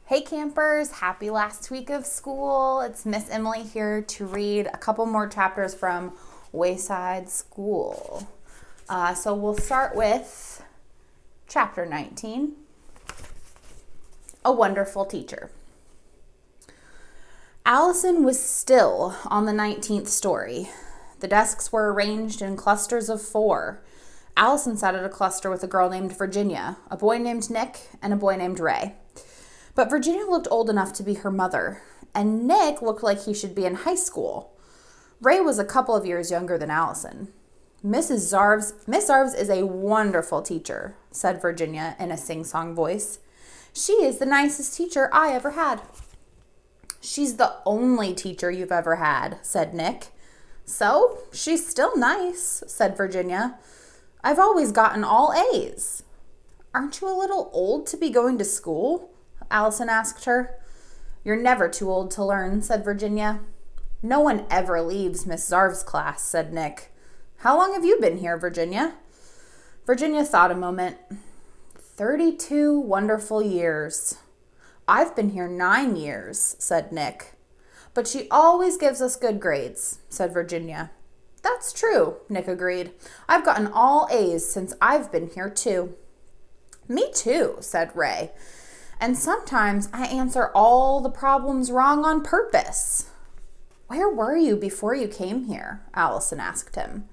Hey campers, happy last week of school. It's Miss Emily here to read a couple more chapters from Wayside School. So we'll start with chapter 19, A Wonderful Teacher. Allison was still on the 19th story. The desks were arranged in clusters of 4. Allison sat at a cluster with a girl named Virginia, a boy named Nick, and a boy named Ray. But Virginia looked old enough to be her mother, and Nick looked like he should be in high school. Ray was a couple of years younger than Allison. Miss Zarves is a wonderful teacher, said Virginia in a sing-song voice. She is the nicest teacher I ever had. She's the only teacher you've ever had, said Nick. So, she's still nice, said Virginia. I've always gotten all A's. Aren't you a little old to be going to school? Allison asked her. You're never too old to learn, said Virginia. No one ever leaves Miss Zarv's class, said Nick. How long have you been here, Virginia? Virginia thought a moment. 32 wonderful years. I've been here 9 years, said Nick. But she always gives us good grades, said Virginia. That's true, Nick agreed. I've gotten all A's since I've been here too. Me too, said Ray. And sometimes I answer all the problems wrong on purpose. Where were you before you came here? Allison asked him.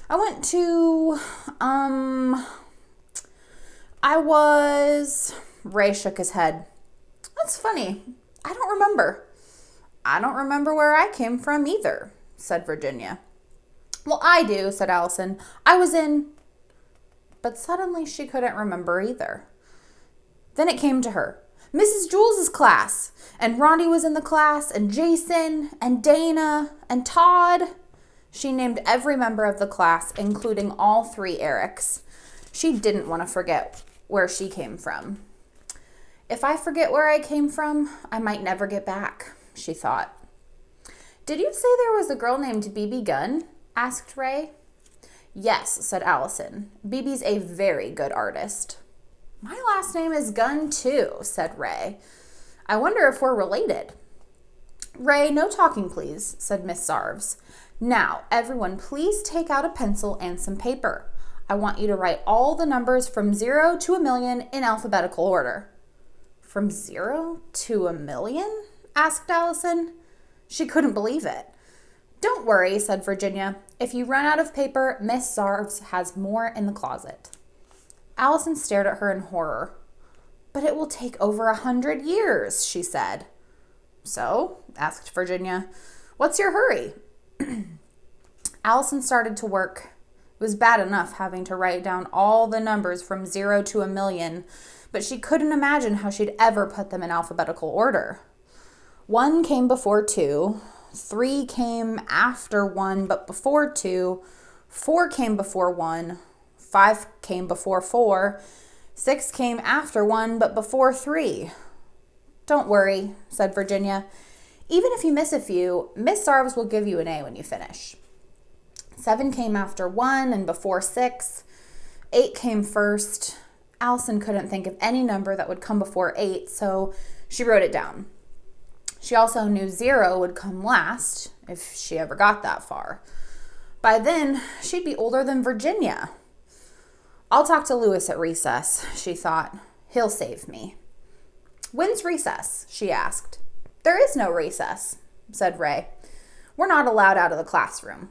I went to, Ray shook his head. That's funny. I don't remember. I don't remember where I came from either, said Virginia. Well, I do, said Allison. But suddenly she couldn't remember either. Then it came to her. Mrs. Jules's class. And Rondi was in the class, and Jason, and Dana, and Todd. She named every member of the class, including all 3 Erics. She didn't want to forget where she came from. If I forget where I came from, I might never get back, she thought. Did you say there was a girl named BB Gunn? Asked Ray. Yes, said Allison. BB's a very good artist. My last name is Gunn too, said Ray. I wonder if we're related. Ray, no talking please, said Miss Zarves. Now, everyone please take out a pencil and some paper. I want you to write all the numbers from 0 to 1,000,000 in alphabetical order. From 0 to 1,000,000? Asked Allison. She couldn't believe it. Don't worry, said Virginia. If you run out of paper, Miss Zarves has more in the closet. Allison stared at her in horror. But it will take over 100 years, she said. So, asked Virginia, what's your hurry? Allison started to work. It was bad enough having to write down all the numbers from 0 to 1,000,000, but she couldn't imagine how she'd ever put them in alphabetical order. 1 came before 2, 3 came after 1 but before 2, 4 came before 1, 5 came before 4, 6 came after 1 but before 3. Don't worry, said Virginia. Even if you miss a few, Miss Zarves will give you an A when you finish. 7 came after 1 and before 6. 8 came first. Allison couldn't think of any number that would come before 8, so she wrote it down. She also knew 0 would come last, if she ever got that far. By then, she'd be older than Virginia. I'll talk to Lewis at recess, she thought. He'll save me. When's recess? She asked. There is no recess, said Ray. We're not allowed out of the classroom.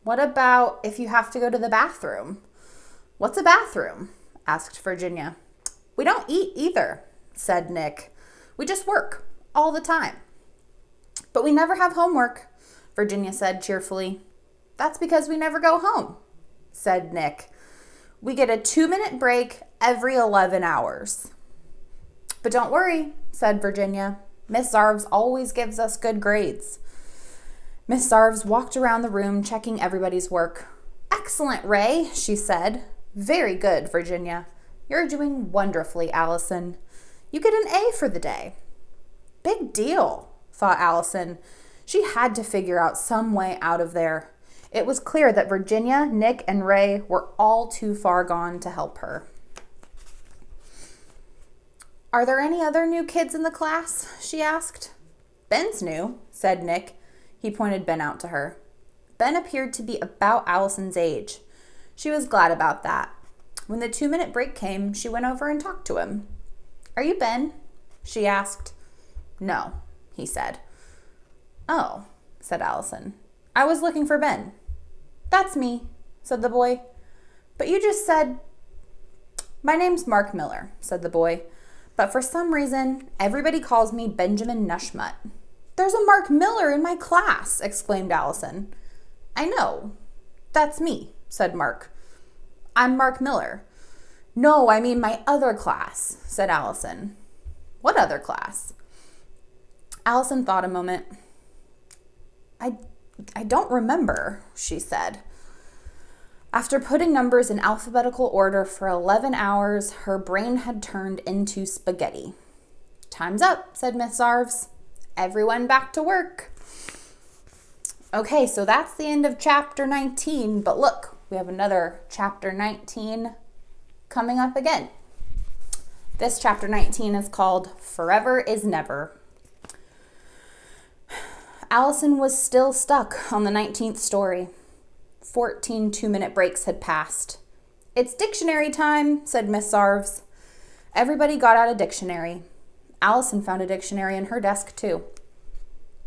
What about if you have to go to the bathroom? What's a bathroom? Asked Virginia. We don't eat either, said Nick. We just work all the time. But we never have homework, Virginia said cheerfully. That's because we never go home, said Nick. We get a 2-minute break every 11 hours. But don't worry, said Virginia. Miss Zarves always gives us good grades. Miss Zarves walked around the room checking everybody's work. Excellent, Ray, she said. Very good, Virginia. You're doing wonderfully, Allison. You get an A for the day. Big deal, thought Allison. She had to figure out some way out of there. It was clear that Virginia, Nick, and Ray were all too far gone to help her. Are there any other new kids in the class? She asked. Ben's new, said Nick. He pointed Ben out to her. Ben appeared to be about Allison's age. She was glad about that. When the 2-minute break came, she went over and talked to him. Are you Ben? She asked. No, he said. Oh, said Allison. I was looking for Ben. That's me, said the boy. But you just said... My name's Mark Miller, said the boy. But for some reason, everybody calls me Benjamin Nushmut. There's a Mark Miller in my class, exclaimed Allison. I know. That's me, said Mark. I'm Mark Miller. No, I mean my other class, said Allison. What other class? Allison thought a moment. I don't remember, she said. After putting numbers in alphabetical order for 11 hours, her brain had turned into spaghetti. Time's up, said Miss Sarves. Everyone back to work. Okay, so that's the end of chapter 19, but look, we have another chapter 19 coming up again. This chapter 19 is called Forever is Never. Allison was still stuck on the 19th story. 14 2-minute breaks had passed. It's dictionary time, said Miss Sarves. Everybody got out a dictionary. Allison found a dictionary in her desk, too.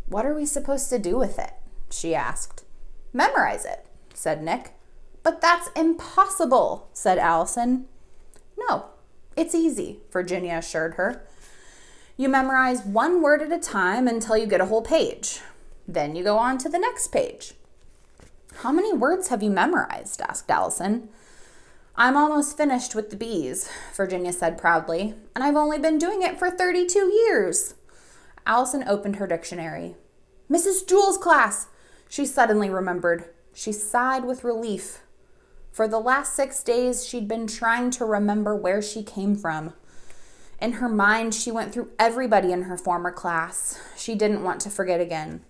What are we supposed to do with it? She asked. Memorize it, said Nick. But that's impossible, said Allison. No, it's easy, Virginia assured her. You memorize one word at a time until you get a whole page. Then you go on to the next page. How many words have you memorized? Asked Allison. I'm almost finished with the bees, Virginia said proudly, and I've only been doing it for 32 years. Allison opened her dictionary. Mrs. Jewell's class, she suddenly remembered. She sighed with relief. For the last 6 days, she'd been trying to remember where she came from. In her mind, she went through everybody in her former class. She didn't want to forget again.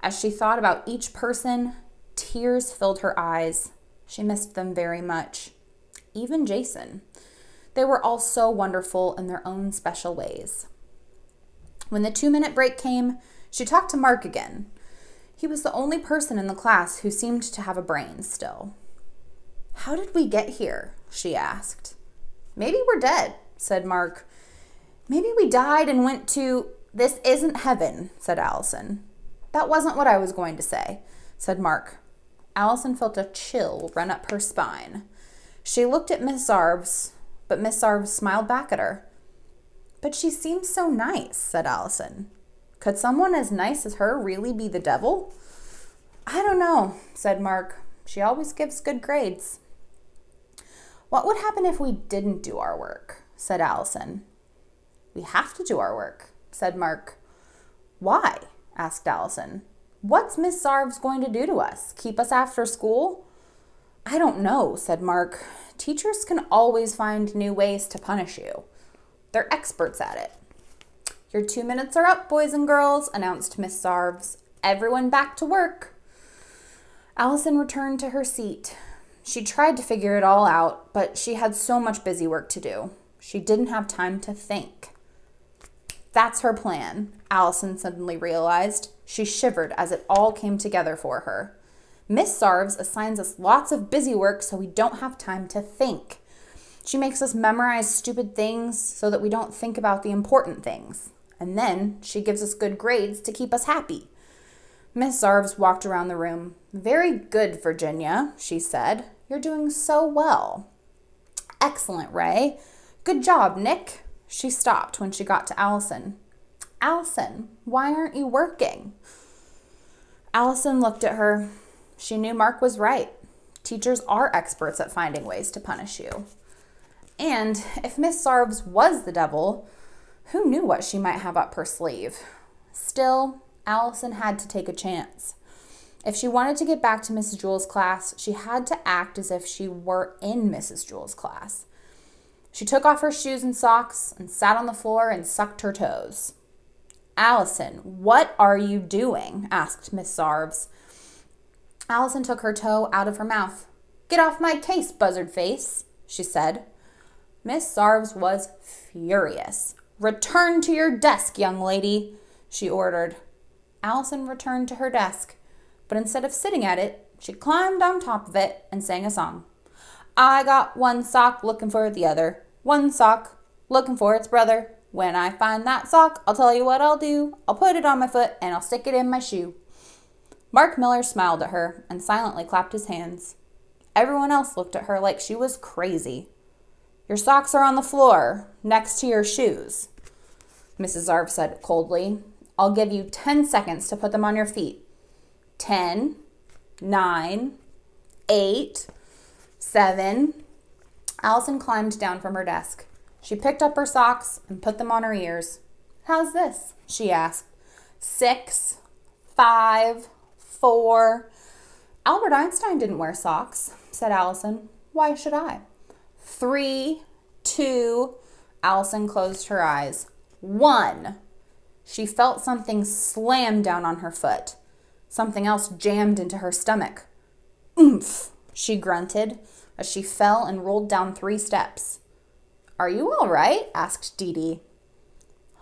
As she thought about each person, tears filled her eyes. She missed them very much. Even Jason. They were all so wonderful in their own special ways. When the 2-minute break came, she talked to Mark again. He was the only person in the class who seemed to have a brain still. How did we get here? She asked. Maybe we're dead, said Mark. Maybe we died and went to... This isn't heaven, said Allison. That wasn't what I was going to say, said Mark. Allison felt a chill run up her spine. She looked at Miss Sarves, but Miss Sarves smiled back at her. But she seems so nice, said Allison. Could someone as nice as her really be the devil? I don't know, said Mark. She always gives good grades. What would happen if we didn't do our work? Said Allison. We have to do our work, said Mark. Why? Asked Allison. What's Miss Sarves going to do to us? Keep us after school? I don't know, said Mark. Teachers can always find new ways to punish you. They're experts at it. Your 2 minutes are up, boys and girls, announced Miss Sarves. Everyone back to work. Allison returned to her seat. She tried to figure it all out, but she had so much busy work to do. She didn't have time to think. That's her plan, Allison suddenly realized. She shivered as it all came together for her. Miss Sarves assigns us lots of busy work so we don't have time to think. She makes us memorize stupid things so that we don't think about the important things. And then she gives us good grades to keep us happy. Miss Sarves walked around the room. Very good, Virginia, she said. You're doing so well. Excellent, Ray. Good job, Nick. She stopped when she got to Allison. Allison, why aren't you working? Allison looked at her. She knew Mark was right. Teachers are experts at finding ways to punish you. And if Miss Sarves was the devil, who knew what she might have up her sleeve? Still, Allison had to take a chance. If she wanted to get back to Mrs. Jewell's class, she had to act as if she were in Mrs. Jewell's class. She took off her shoes and socks and sat on the floor and sucked her toes. Allison, what are you doing? Asked Miss Sarves. Allison took her toe out of her mouth. Get off my case, buzzard face, she said. Miss Sarves was furious. "Return to your desk, young lady," she ordered. Allison returned to her desk, but instead of sitting at it, she climbed on top of it and sang a song. "I got one sock looking for the other, one sock looking for its brother. When I find that sock, I'll tell you what I'll do. I'll put it on my foot and I'll stick it in my shoe." Mark Miller smiled at her and silently clapped his hands. Everyone else looked at her like she was crazy. "Your socks are on the floor, next to your shoes," Mrs. Arv said coldly. "I'll give you 10 seconds to put them on your feet. 10, 9, 8, 7. Allison climbed down from her desk. She picked up her socks and put them on her ears. "How's this?" she asked. 6, 5, 4. "Albert Einstein didn't wear socks," said Allison. "Why should I?" 3, 2. Allison closed her eyes. 1. She felt something slam down on her foot. Something else jammed into her stomach. "Oomph," she grunted as she fell and rolled down 3 steps. "Are you all right?" asked Dee Dee.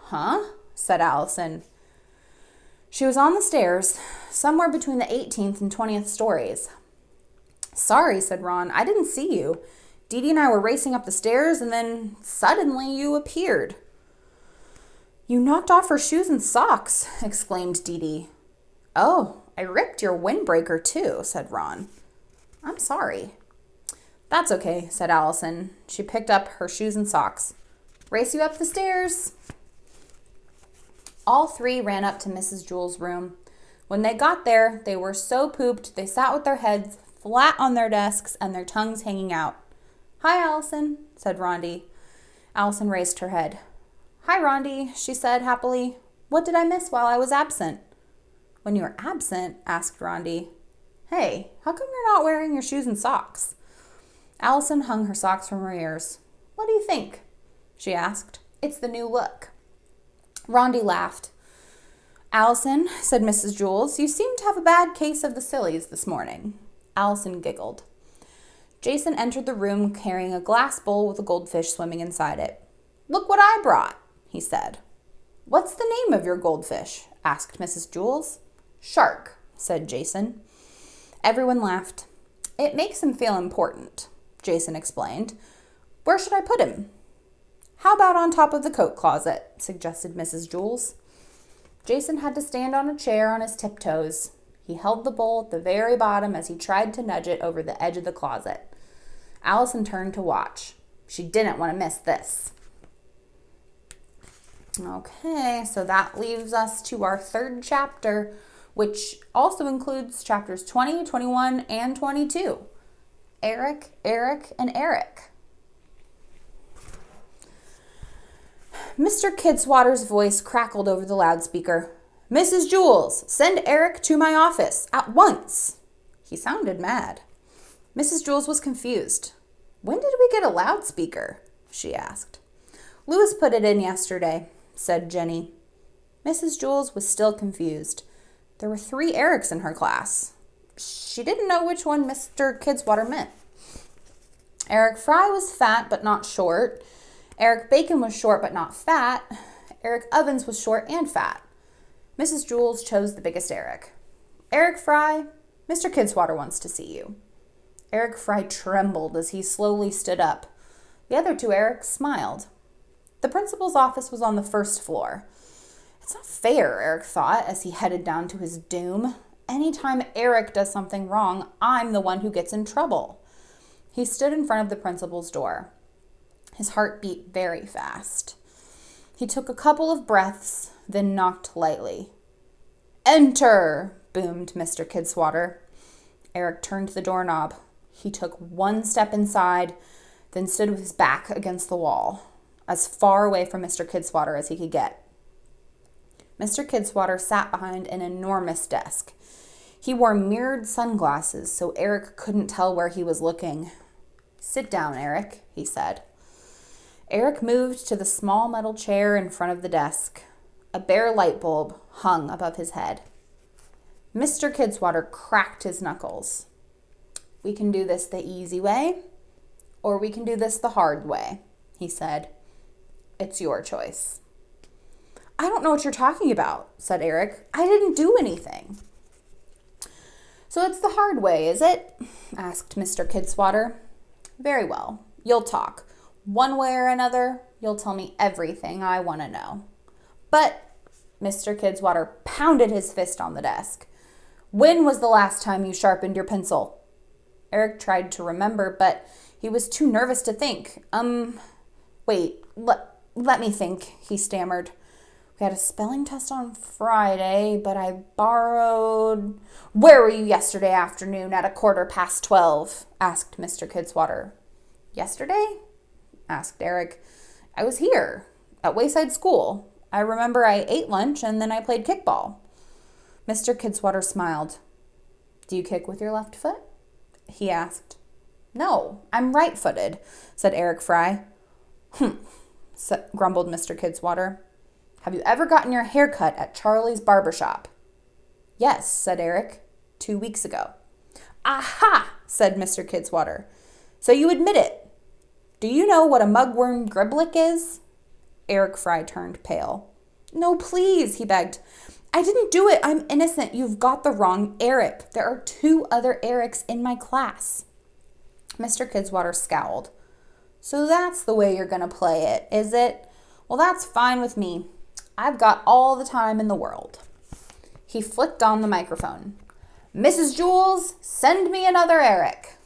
"Huh?" said Allison. She was on the stairs, somewhere between the 18th and 20th stories. "Sorry," said Ron. "I didn't see you. Dee Dee and I were racing up the stairs, and then suddenly you appeared." "You knocked off her shoes and socks," exclaimed Dee Dee. "Oh, I ripped your windbreaker too," said Ron. "I'm sorry." "That's okay," said Allison. She picked up her shoes and socks. "Race you up the stairs." All 3 ran up to Mrs. Jewell's room. When they got there, they were so pooped they sat with their heads flat on their desks and their tongues hanging out. "Hi, Allison," said Rondi. Allison raised her head. "Hi, Rondi," she said happily. "What did I miss while I was absent?" "When you were absent?" asked Rondi. "Hey, how come you're not wearing your shoes and socks?" Allison hung her socks from her ears. "What do you think?" she asked. "It's the new look." Rondi laughed. "Allison," said Mrs. Jewell, "you seem to have a bad case of the sillies this morning." Allison giggled. Jason entered the room carrying a glass bowl with a goldfish swimming inside it. "Look what I brought," he said. "What's the name of your goldfish?" asked Mrs. Jewell. "Shark," said Jason. Everyone laughed. "It makes him feel important," Jason explained. "Where should I put him?" "How about on top of the coat closet?" suggested Mrs. Jewell. Jason had to stand on a chair on his tiptoes. He held the bowl at the very bottom as he tried to nudge it over the edge of the closet. Allison turned to watch. She didn't want to miss this. Okay, so that leaves us to our 3rd chapter, which also includes chapters 20, 21, and 22. Eric, Eric, and Eric. Mr. Kidswatter's voice crackled over the loudspeaker. "Mrs. Jewell, send Eric to my office at once." He sounded mad. Mrs. Jewell was confused. "When did we get a loudspeaker?" she asked. "Louis put it in yesterday," said Jenny. Mrs. Jewell was still confused. There were 3 Erics in her class. She didn't know which one Mr. Kidswatter meant. Eric Fry was fat but not short. Eric Bacon was short but not fat. Eric Ovens was short and fat. Mrs. Jewell chose the biggest Eric. "Eric Fry, Mr. Kidswatter wants to see you." Eric Fry trembled as he slowly stood up. The other 2 Erics smiled. The principal's office was on the 1st floor. It's not fair, Eric thought as he headed down to his doom. Anytime Eric does something wrong, I'm the one who gets in trouble. He stood in front of the principal's door. His heart beat very fast. He took a couple of breaths, then knocked lightly. "Enter!" boomed Mr. Kidswatter. Eric turned the doorknob. He took 1 step inside, then stood with his back against the wall, as far away from Mr. Kidswatter as he could get. Mr. Kidswatter sat behind an enormous desk. He wore mirrored sunglasses, so Eric couldn't tell where he was looking. "Sit down, Eric," he said. Eric moved to the small metal chair in front of the desk. A bare light bulb hung above his head. Mr. Kidswatter cracked his knuckles. "We can do this the easy way, or we can do this the hard way," he said. It's your choice. I don't know what you're talking about, said Eric. I didn't do anything. So it's the hard way, is it? Asked Mr. Kidswatter. Very well. You'll talk. One way or another, you'll tell me everything I want to know. But Mr. Kidswatter pounded his fist on the desk. When was the last time you sharpened your pencil? Eric tried to remember, but he was too nervous to think. Wait, let me think, he stammered. We had a spelling test on Friday, but I borrowed... Where were you yesterday afternoon at 12:15? Asked Mr. Kidswatter. Yesterday? Asked Eric. I was here, at Wayside School. I remember I ate lunch and then I played kickball. Mr. Kidswatter smiled. Do you kick with your left foot? He asked. No, I'm right-footed, said Eric Fry. Grumbled Mr. Kidswatter. Have you ever gotten your hair cut at Charlie's barbershop? Yes, said Eric, 2 weeks ago. Aha, said Mr. Kidswatter. So you admit it. Do you know what a mugworm griblick is? Eric Fry turned pale. No, please, he begged. I didn't do it. I'm innocent. You've got the wrong Eric. There are 2 other Erics in my class. Mr. Kidswatter scowled. So that's the way you're going to play it, is it? Well, that's fine with me. I've got all the time in the world. He flicked on the microphone. Mrs. Jules, send me another Eric.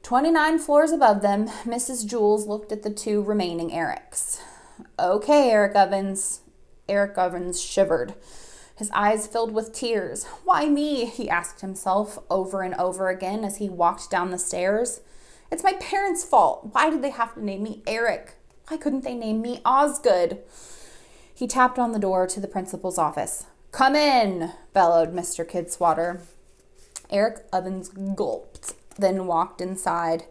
29 floors above them, Mrs. Jules looked at the 2 remaining Erics. Okay, Eric Ovens. Eric Ovens shivered. His eyes filled with tears. Why me? He asked himself over and over again as he walked down the stairs. It's my parents' fault. Why did they have to name me Eric? Why couldn't they name me Osgood? He tapped on the door to the principal's office. Come in, bellowed Mr. Kidswatter. Eric Ovens gulped, then walked inside.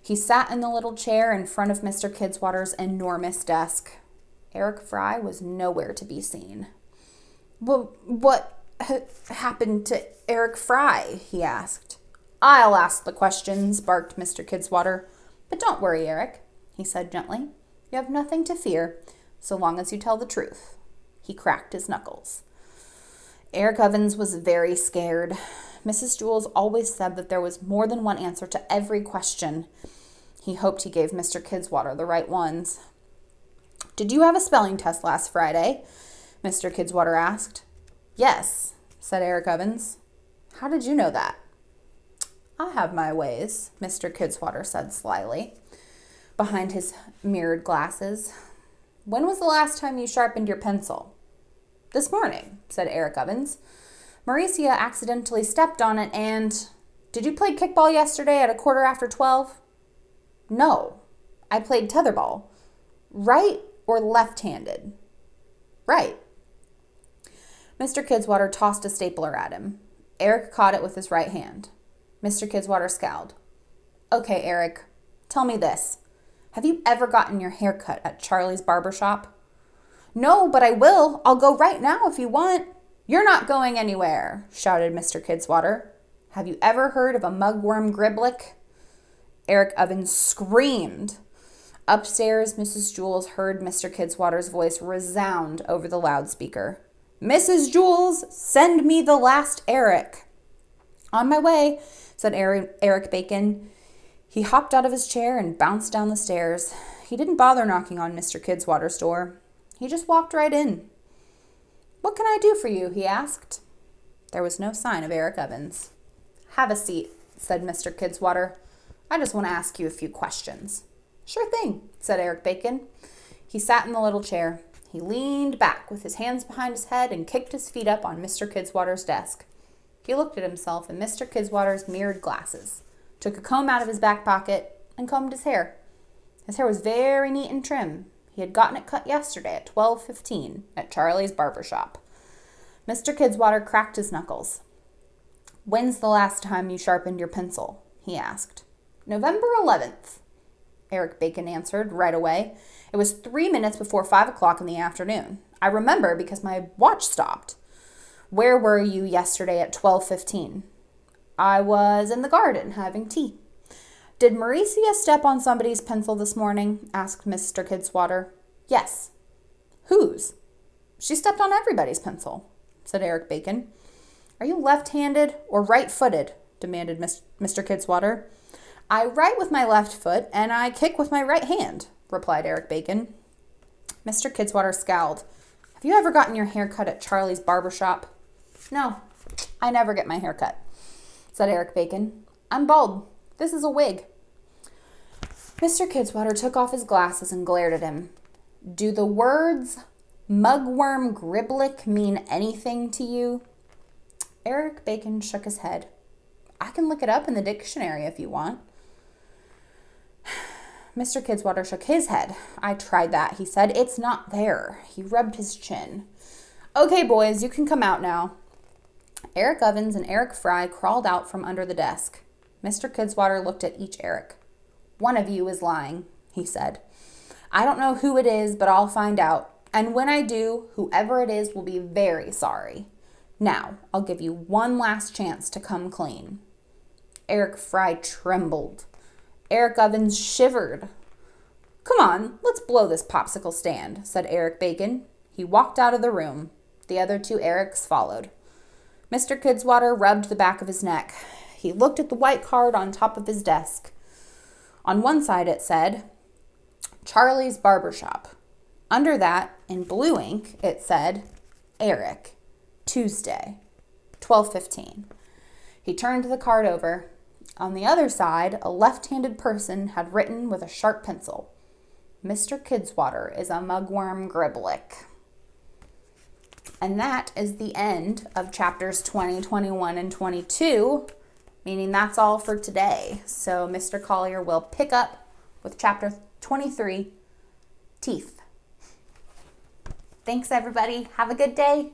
He sat in the little chair in front of Mr. Kidswatter's enormous desk. Eric Fry was nowhere to be seen. Well, what happened to Eric Fry? He asked. I'll ask the questions, barked Mr. Kidswatter. But don't worry, Eric, he said gently. You have nothing to fear, so long as you tell the truth. He cracked his knuckles. Eric Ovens was very scared. Mrs. Jules always said that there was more than one answer to every question. He hoped he gave Mr. Kidswatter the right ones. Did you have a spelling test last Friday? Mr. Kidswatter asked. Yes, said Eric Ovens. How did you know that? I have my ways, Mr. Kidswatter said slyly, behind his mirrored glasses. When was the last time you sharpened your pencil? This morning, said Eric Ovens. Mauricia accidentally stepped on it and... Did you play kickball yesterday at 12:15? No, I played tetherball. Right or left-handed? Right. Mr. Kidswatter tossed a stapler at him. Eric caught it with his right hand. Mr. Kidswatter scowled. Okay, Eric, tell me this. Have you ever gotten your hair cut at Charlie's barbershop? No, but I will. I'll go right now if you want. You're not going anywhere, shouted Mr. Kidswatter. Have you ever heard of a mugworm griblick? Eric Ovens screamed. Upstairs, Mrs. Jules heard Mr. Kidswatter's voice resound over the loudspeaker. Mrs. Jules, send me the last Eric. On my way, said Eric Bacon. He hopped out of his chair and bounced down the stairs. He didn't bother knocking on Mr. Kidswatter's door. He just walked right in. What can I do for you? He asked. There was no sign of Eric Ovens. Have a seat, said Mr. Kidswatter. I just want to ask you a few questions. Sure thing, said Eric Bacon. He sat in the little chair. He leaned back with his hands behind his head and kicked his feet up on Mr. Kidswatter's desk. He looked at himself in Mr. Kidswatter's mirrored glasses, took a comb out of his back pocket, and combed his hair. His hair was very neat and trim. He had gotten it cut yesterday at 12:15 at Charlie's barbershop. Mr. Kidswatter cracked his knuckles. When's the last time you sharpened your pencil? He asked. November 11th, Eric Bacon answered right away. It was 3 minutes before 5 o'clock in the afternoon. I remember because my watch stopped. Where were you yesterday at 12:15? I was in the garden having tea. Did Mauricia step on somebody's pencil this morning? Asked Mr. Kidswatter. Yes. Whose? She stepped on everybody's pencil, said Eric Bacon. Are you left-handed or right-footed? Demanded Mr. Kidswatter. I write with my left foot and I kick with my right hand, replied Eric Bacon. Mr. Kidswatter scowled. Have you ever gotten your hair cut at Charlie's barber shop? No, I never get my hair cut, said Eric Bacon. I'm bald. This is a wig. Mr. Kidswatter took off his glasses and glared at him. Do the words mugworm griblick mean anything to you? Eric Bacon shook his head. I can look it up in the dictionary if you want. Mr. Kidswatter shook his head. I tried that, he said. It's not there. He rubbed his chin. Okay, boys, you can come out now. Eric Ovens and Eric Fry crawled out from under the desk. Mr. Kidswatter looked at each Eric. One of you is lying, he said. I don't know who it is, but I'll find out. And when I do, whoever it is will be very sorry. Now, I'll give you one last chance to come clean. Eric Fry trembled. Eric Ovens shivered. Come on, let's blow this popsicle stand, said Eric Bacon. He walked out of the room. The other two Erics followed. Mr. Kidswatter rubbed the back of his neck. He looked at the white card on top of his desk. On one side it said, Charlie's Barbershop. Under that, in blue ink, it said, Eric, Tuesday, 12:15. He turned the card over. On the other side, a left-handed person had written with a sharp pencil, Mr. Kidswatter is a mugworm griblick. And that is the end of chapters 20, 21, and 22, meaning that's all for today. So Mr. Collier will pick up with chapter 23, Teeth. Thanks, everybody. Have a good day.